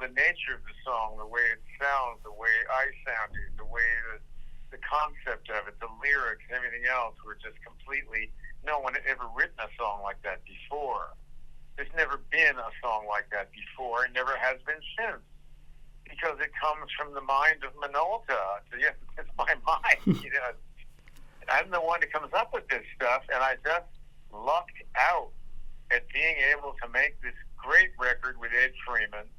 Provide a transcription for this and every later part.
the nature of the song, the way it sounds, the way I sounded, the way the concept of it, the lyrics, everything else were just completely, no one had ever written a song like that before. There's never been a song like that before, and never has been since, because it comes from the mind of Minolta. So yes, it's my mind, I'm the one that comes up with this stuff, and I just lucked out at being able to make this great record with Ed Freeman.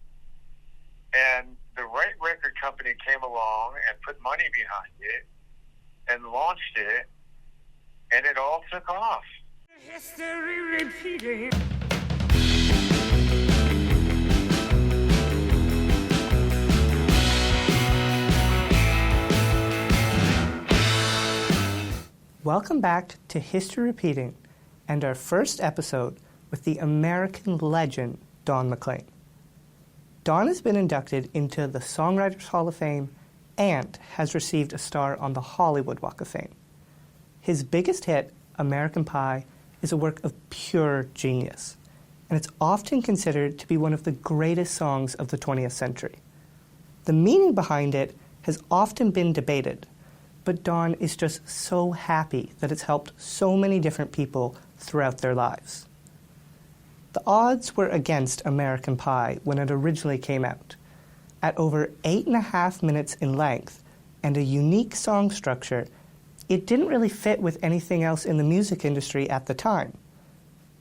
And the right record company came along and put money behind it and launched it, and it all took off. History repeating. Welcome back to History Repeating and our first episode with the American legend, Don McLean. Don has been inducted into the Songwriters Hall of Fame and has received a star on the Hollywood Walk of Fame. His biggest hit, American Pie, is a work of pure genius, and it's often considered to be one of the greatest songs of the 20th century. The meaning behind it has often been debated, but Don is just so happy that it's helped so many different people throughout their lives. The odds were against American Pie when it originally came out. At over 8.5 minutes in length and a unique song structure, it didn't really fit with anything else in the music industry at the time.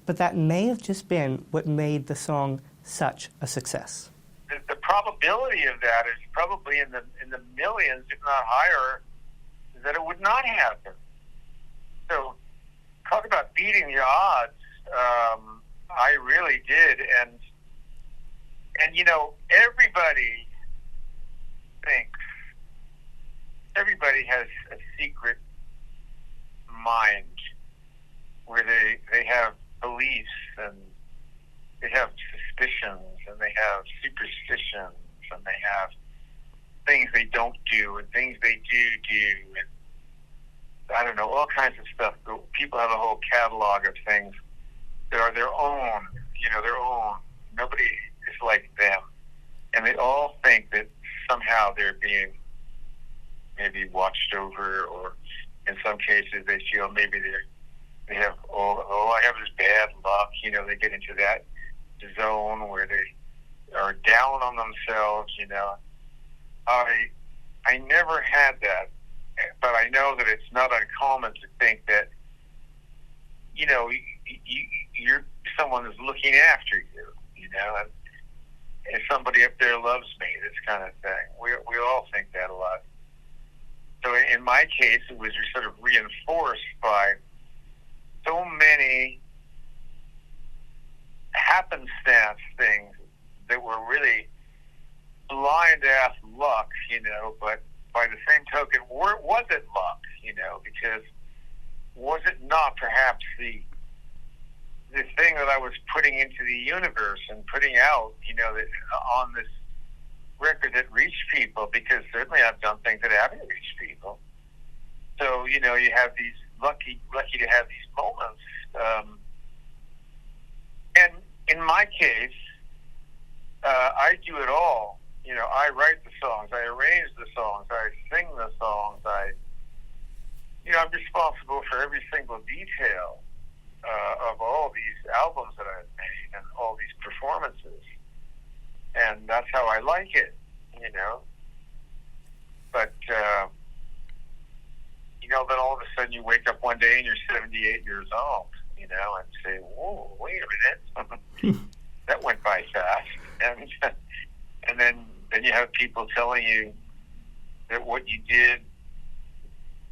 But that may have just been what made the song such a success. The probability of that is probably in the millions, if not higher, that it would not happen. So, talk about beating the odds. I really did, and everybody has a secret mind where they have beliefs and they have suspicions and they have superstitions and they have things they don't do and things they do, and I don't know, all kinds of stuff. People have a whole catalog of things that are their own, their own. Nobody is like them. And they all think that somehow they're being maybe watched over, or in some cases they feel maybe they have, I have this bad luck. They get into that zone where they are down on themselves, I never had that, but I know that it's not uncommon to think that, you're someone who's looking after you, and somebody up there loves me, this kind of thing. We all think that a lot. So in my case, it was sort of reinforced by so many happenstance things that were really blind-ass luck, but by the same token, was it luck, because was it not perhaps the thing that I was putting into the universe and putting out, that on this record that reached people, because certainly I've done things that haven't reached people. So, you have these lucky to have these moments. And in my case, I do it all. I write the songs, I arrange the songs, I sing the songs, I'm responsible for every single detail of all these albums that I've made and all these performances. And that's how I like it, But, then all of a sudden you wake up one day and you're 78 years old, and say, whoa, wait a minute. That went by fast. And then you have people telling you that what you did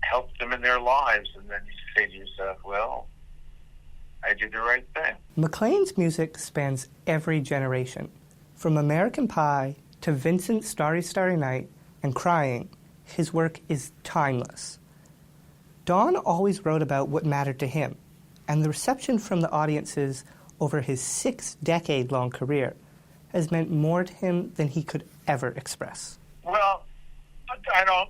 helped them in their lives, and then you say to yourself, well, I did the right thing. McLean's music spans every generation. From American Pie to Vincent's Starry, Starry Night and Crying, his work is timeless. Don always wrote about what mattered to him, and the reception from the audiences over his 6-decade-long career has meant more to him than he could ever express. Well, I don't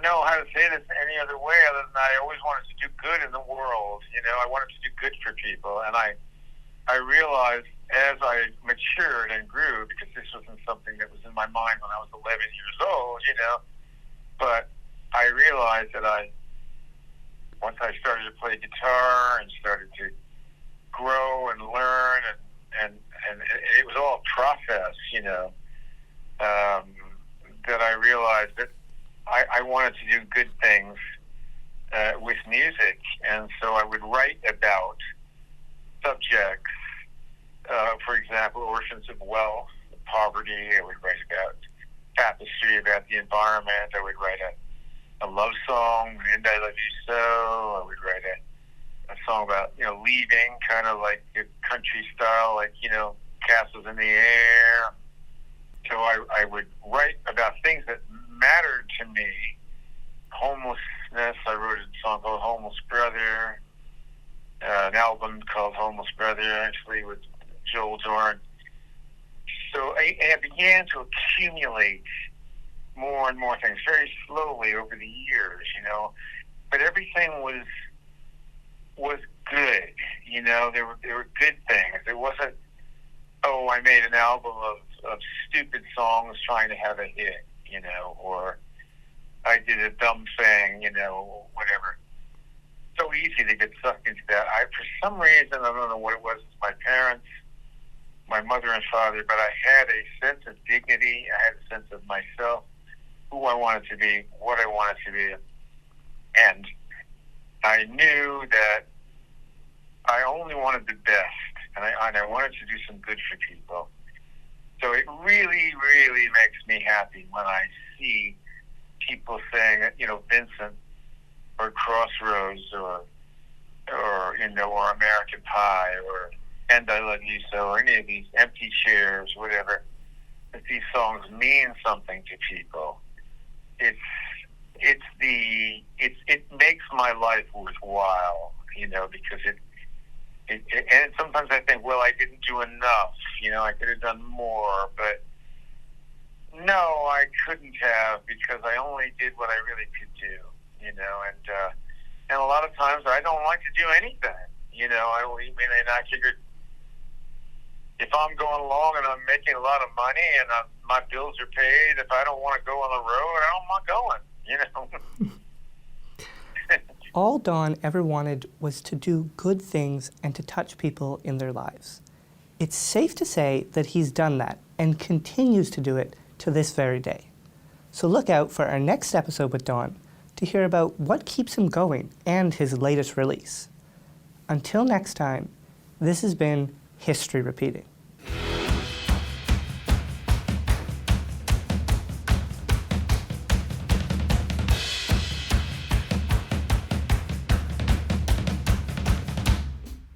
know how to say this any other way other than I always wanted to do good in the world. I wanted to do good for people, and I realized as I matured and grew, because this wasn't something that was in my mind when I was 11 years old, but I realized that once I started to play guitar and started to grow and learn, and it was all a process, that I realized that I wanted to do good things with music, and so I would write about subjects, for example, orphans of wealth, poverty. I would write about tapestry, about the environment. I would write a love song, And I Love You So. I would write a song about, leaving, kind of like a country style, like, Castles in the Air. So I would write about things that mattered to me. Homelessness, I wrote a song called Homeless Brother, an album called Homeless Brother, actually, with Joel Dorn. So I began to accumulate more and more things very slowly over the years, but everything was good, there were good things. It wasn't, I made an album of stupid songs trying to have a hit, or I did a dumb thing, whatever. So easy to get sucked into that. For some reason, I don't know what it was, my parents, my mother and father, but I had a sense of dignity. I had a sense of myself, who I wanted to be, what I wanted to be. And I knew that I only wanted the best, and I wanted to do some good for people. So it really, really makes me happy when I see people saying, Vincent, or Crossroads, or American Pie, or And I Love You So, or any of these Empty Chairs, whatever, that these songs mean something to people. It makes my life worthwhile, because and sometimes I think, well, I didn't do enough, I could have done more, but no, I couldn't have, because I only did what I really could do, and a lot of times I don't like to do anything, and I figured if I'm going along and I'm making a lot of money and my bills are paid, if I don't want to go on the road, I'm not going, All Don ever wanted was to do good things and to touch people in their lives. It's safe to say that he's done that and continues to do it to this very day. So look out for our next episode with Don to hear about what keeps him going and his latest release. Until next time, this has been History Repeating.